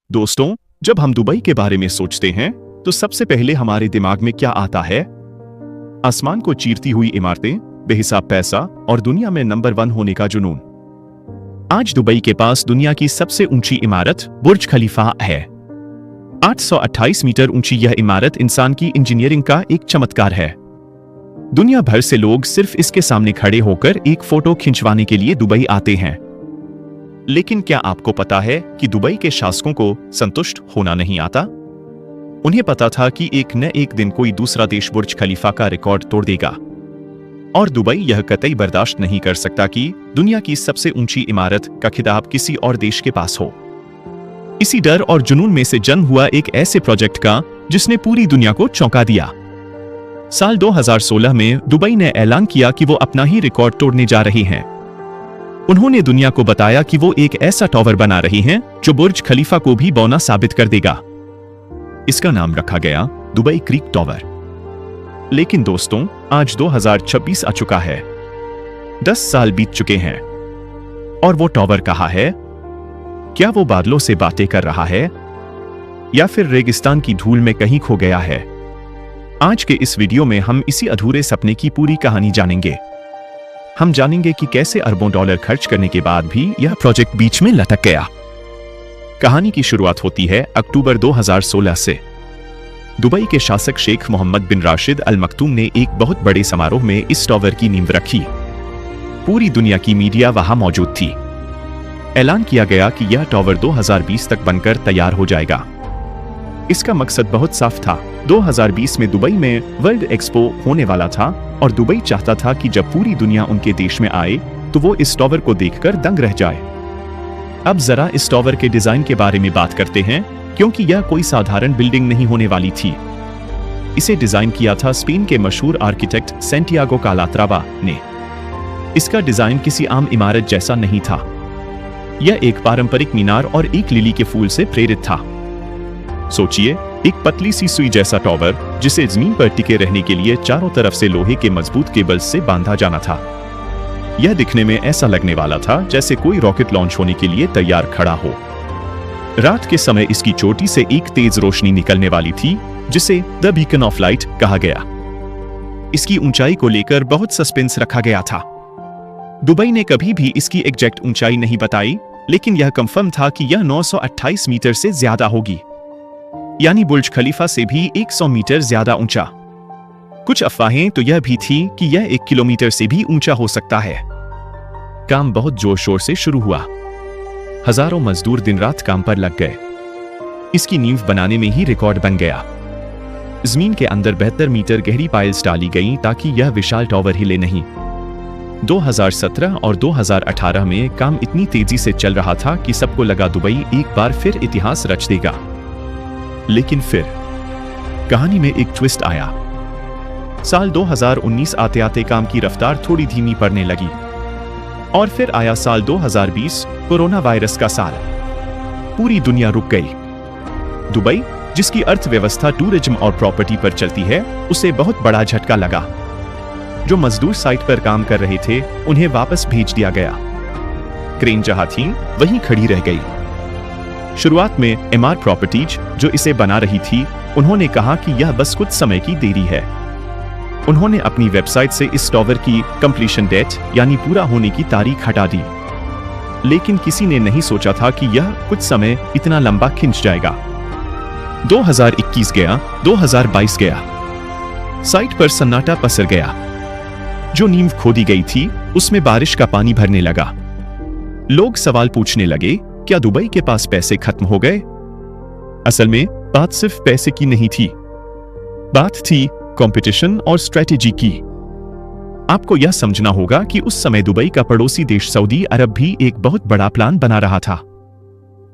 दोस्तों, जब हम दुबई के बारे में सोचते हैं तो सबसे पहले हमारे दिमाग में क्या आता है? आसमान को चीरती हुई इमारतें, बेहिसाब पैसा और दुनिया में नंबर 1 होने का जुनून। आज दुबई के पास दुनिया की सबसे ऊंची इमारत बुर्ज खलीफा है। 828 मीटर ऊंची यह इमारत इंसान की इंजीनियरिंग का एक चमत्कार है। दुनिया भर से लोग सिर्फ इसके सामने खड़े होकर एक फोटो खिंचवाने के लिए दुबई आते हैं। लेकिन क्या आपको पता है कि दुबई के शासकों को संतुष्ट होना नहीं आता? उन्हें पता था कि एक न एक दिन कोई दूसरा देश बुर्ज खलीफा का रिकॉर्ड तोड़ देगा, और दुबई यह कतई बर्दाश्त नहीं कर सकता कि दुनिया की सबसे ऊंची इमारत का खिताब किसी और देश के पास हो। इसी डर और जुनून में से जन्म हुआ एक ऐसे प्रोजेक्ट का जिसने पूरी दुनिया को चौंका दिया। साल 2016 में दुबई ने ऐलान किया कि वो अपना ही रिकॉर्ड तोड़ने जा रही हैं। उन्होंने दुनिया को बताया कि वो एक ऐसा टावर बना रही हैं जो बुर्ज खलीफा को भी बौना साबित कर देगा। इसका नाम रखा गया दुबई क्रीक टावर। लेकिन दोस्तों, आज 2026 आ चुका है। 10 साल बीत चुके हैं, और वो टावर कहाँ है? क्या वो बादलों से बातें कर रहा है, या फिर रेगिस्तान की धूल में कहीं खो गया है? आज के इस वीडियो में हम इसी अधूरे सपने की पूरी कहानी जानेंगे। हम जानेंगे कि कैसे अरबों डॉलर खर्च करने के बाद भी यह प्रोजेक्ट बीच में लटक गया। कहानी की शुरुआत होती है अक्टूबर 2016 से। दुबई के शासक शेख मोहम्मद बिन राशिद अल मक्तूम ने एक बहुत बड़े समारोह में इस टावर की नींव रखी। पूरी दुनिया की मीडिया वहां मौजूद थी। ऐलान किया गया कि यह टावर 2020 तक बनकर तैयार हो जाएगा। इसका मकसद बहुत साफ था। 2020 में दुबई में वर्ल्ड एक्सपो होने वाला था, और दुबई चाहता था कि जब पूरी दुनिया उनके देश में आए तो वो इस टावर को देखकर दंग रह जाए। अब जरा इस टावर के डिजाइन के बारे में बात करते हैं, क्योंकि यह कोई साधारण बिल्डिंग नहीं होने वाली थी। इसे डिजाइन किया था स्पेन के मशहूर आर्किटेक्ट सैंटियागो कालात्रावा ने। इसका डिजाइन किसी आम इमारत जैसा नहीं था। यह एक पारंपरिक मीनार और एक लिली के फूल से प्रेरित था। सोचिए, एक पतली सी सुई जैसा टावर जिसे जमीन पर टिके रहने के लिए चारों तरफ से लोहे के मजबूत केबल्स से बांधा जाना था। यह दिखने में ऐसा लगने वाला था जैसे कोई रॉकेट लॉन्च होने के लिए तैयार खड़ा हो। रात के समय इसकी चोटी से एक तेज रोशनी निकलने वाली थी, जिसे द बीकन ऑफ लाइट कहा गया। इसकी ऊंचाई को लेकर बहुत सस्पेंस रखा गया था। दुबई ने कभी भी इसकी एग्जैक्ट ऊंचाई नहीं बताई, लेकिन यह कंफर्म था कि यह 928 मीटर से ज्यादा होगी, यानी बुर्ज खलीफा से भी 100 मीटर ज्यादा ऊंचा। कुछ अफवाहें तो यह भी थी कि यह 1 किलोमीटर से भी ऊंचा हो सकता है। काम बहुत जोर शोर से शुरू हुआ। हजारों मजदूर दिन रात काम पर लग गए। इसकी नींव बनाने में ही रिकॉर्ड बन गया। जमीन के अंदर 72 मीटर गहरी पाइल्स डाली गईं ताकि यह विशाल टावर हिले नहीं। 2017 और 2018 में काम इतनी तेजी से चल रहा था कि सबको लगा दुबई एक बार फिर इतिहास रच देगा। लेकिन फिर कहानी में एक ट्विस्ट आया। साल 2019 आते आते काम की रफ्तार थोड़ी धीमी पड़ने लगी, और फिर आया साल 2020, कोरोना वायरस का साल। पूरी दुनिया रुक गई। दुबई, जिसकी अर्थव्यवस्था टूरिज्म और प्रॉपर्टी पर चलती है, उसे बहुत बड़ा झटका लगा। जो मजदूर साइट पर काम कर रहे थे, उन्हें वापस भेज दिया गया। क्रेन जहां थी वहीं खड़ी रह गई। शुरुआत में एमआर प्रॉपर्टीज, जो इसे बना रही थी, उन्होंने कहा कि यह बस कुछ समय की देरी है। उन्होंने अपनी वेबसाइट से इस टावर की कंप्लीशन डेट, यानी पूरा होने की तारीख हटा दी। लेकिन किसी ने नहीं सोचा था कि यह कुछ समय इतना लंबा खिंच जाएगा। 2021 गया, 2022 गया। साइट पर सन्नाटा पसर गया। जो नींव खोदी गई थी, उसमें बारिश का पानी भरने लगा। लोग सवाल पूछने लगे, क्या दुबई के पास पैसे खत्म हो गए? असल में बात सिर्फ पैसे की नहीं थी। बात थी कंपटीशन और स्ट्रेटेजी की। आपको यह समझना होगा कि उस समय दुबई का पड़ोसी देश सऊदी अरब भी एक बहुत बड़ा प्लान बना रहा था।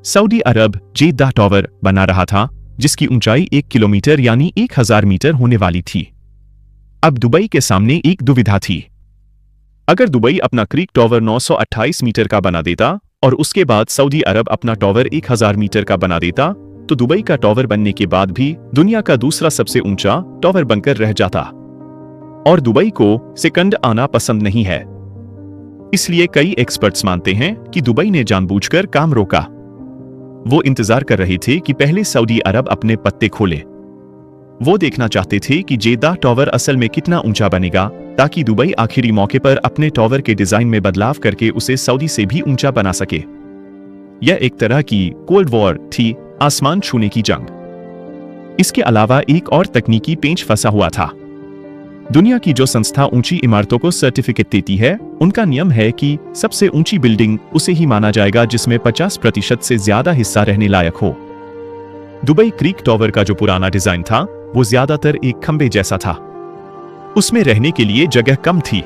सऊदी अरब जेद्दा टावर बना रहा था, जिसकी ऊंचाई 1 किलोमीटर यानी 1000 मीटर होने वाली थी। अब दुबई के सामने एक दुविधा थी। अगर दुबई अपना क्रीक टावर 928 मीटर का बना देता और उसके बाद सऊदी अरब अपना टावर 1000 मीटर का बना देता, तो दुबई का टावर बनने के बाद भी दुनिया का दूसरा सबसे ऊंचा टावर बनकर रह जाता। और दुबई को सेकंड आना पसंद नहीं है। इसलिए कई एक्सपर्ट्स मानते हैं कि दुबई ने जानबूझकर काम रोका। वो इंतजार कर रहे थे कि पहले सऊदी अरब अपने पत्ते खोले। वो देखना चाहते थे कि जेद्दा टॉवर असल में कितना ऊंचा बनेगा, ताकि दुबई आखिरी मौके पर अपने टॉवर के डिजाइन में बदलाव करके उसे सऊदी से भी ऊंचा बना सके। यह एक तरह की कोल्ड वॉर थी, आसमान छूने की जंग। इसके अलावा एक और तकनीकी पेंच फंसा हुआ था। दुनिया की जो संस्था ऊंची इमारतों को सर्टिफिकेट देती है, उनका नियम है कि सबसे ऊंची बिल्डिंग उसे ही माना जाएगा जिसमें 50% से ज्यादा हिस्सा रहने लायक हो। दुबई क्रीक टॉवर का जो पुराना डिजाइन था, वो ज्यादातर एक खंबे जैसा था। उसमें रहने के लिए जगह कम थी,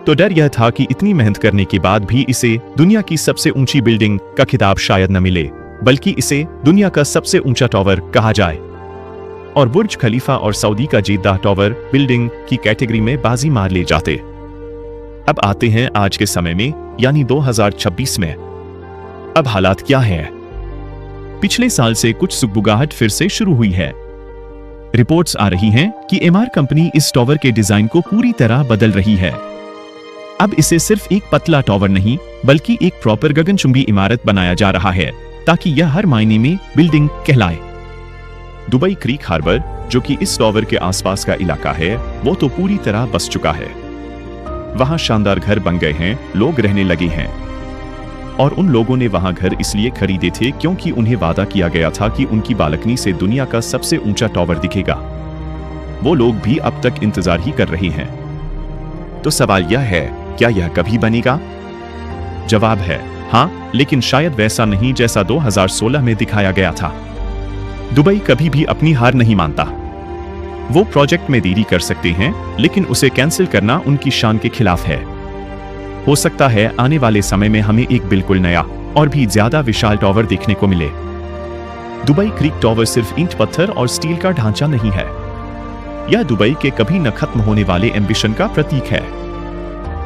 तो डर यह था कि इतनी मेहनत करने के बाद भी इसे दुनिया की सबसे ऊंची बिल्डिंग का खिताब शायद न मिले, बल्कि इसे दुनिया का सबसे ऊंचा टॉवर कहा जाए। और बुर्ज खलीफा और सऊदी का जेद्दा टॉवर बिल्डिंग की कैटेगरी में बाजी मार ले जाते। अब आते हैं आज के समय में, यानी 2026 में। अब हालात क्या हैं? पिछले साल से कुछ सुगबुगाहट फिर से शुरू हुई है। रिपोर्ट्स आ रही हैं कि एमआर कंपनी इस टॉवर के डिजाइन को पूरी तरह बदल रही है। अब इसे सिर्फ एक पतला टॉवर नहीं, बल्कि एक प्रॉपर गगनचुंबी इमारत बनाया जा रहा है, ताकि यह हर मायने में बिल्डिंग कहलाए। दुबई क्रीक हार्बर, जो कि इस टॉवर के आसपास का इलाका है, वो तो पूरी तरह बस चुका है। वहां शानदार घर बन गए हैं, लोग रहने लगे हैं। और उन लोगों ने वहां घर इसलिए खरीदे थे क्योंकि उन्हें वादा किया गया था कि उनकी बालकनी से दुनिया का सबसे ऊंचा टॉवर दिखेगा। वो लोग भी अब तक इंतजार ही कर रहे हैं। तो सवाल यह है, क्या यह कभी बनेगा? जवाब है हाँ, लेकिन शायद वैसा नहीं जैसा 2016 में दिखाया गया था। दुबई कभी भी अपनी हार नहीं मानता। वो प्रोजेक्ट में देरी कर सकते हैं, लेकिन उसे कैंसिल करना उनकी शान के खिलाफ है। हो सकता है आने वाले समय में हमें एक बिल्कुल नया और भी ज्यादा विशाल टॉवर देखने को मिले। दुबई क्रीक टॉवर सिर्फ ईंट पत्थर और स्टील का ढांचा नहीं है। यह दुबई के कभी न खत्म होने वाले एम्बिशन का प्रतीक है।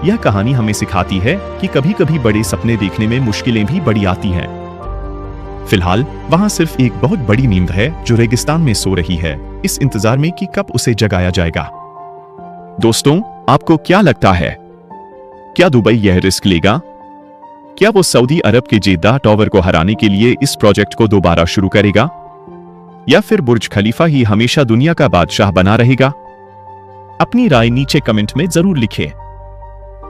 यह कहानी हमें सिखाती है कि कभी कभी बड़े सपने देखने में मुश्किलें भी बड़ी आती हैं। फिलहाल वहां सिर्फ एक बहुत बड़ी नींद है जो रेगिस्तान में सो रही है, इस इंतजार में कि कब उसे जगाया जाएगा। दोस्तों, आपको क्या लगता है? क्या दुबई यह रिस्क लेगा? क्या वो सऊदी अरब के जेद्दा टॉवर को हराने के लिए इस प्रोजेक्ट को दोबारा शुरू करेगा? या फिर बुर्ज खलीफा ही हमेशा दुनिया का बादशाह बना रहेगा? अपनी राय नीचे कमेंट में जरूर लिखें।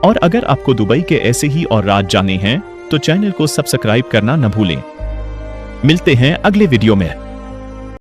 और अगर आपको दुबई के ऐसे ही और राज जानने हैं, तो चैनल को सब्सक्राइब करना न भूलें। मिलते हैं अगले वीडियो में।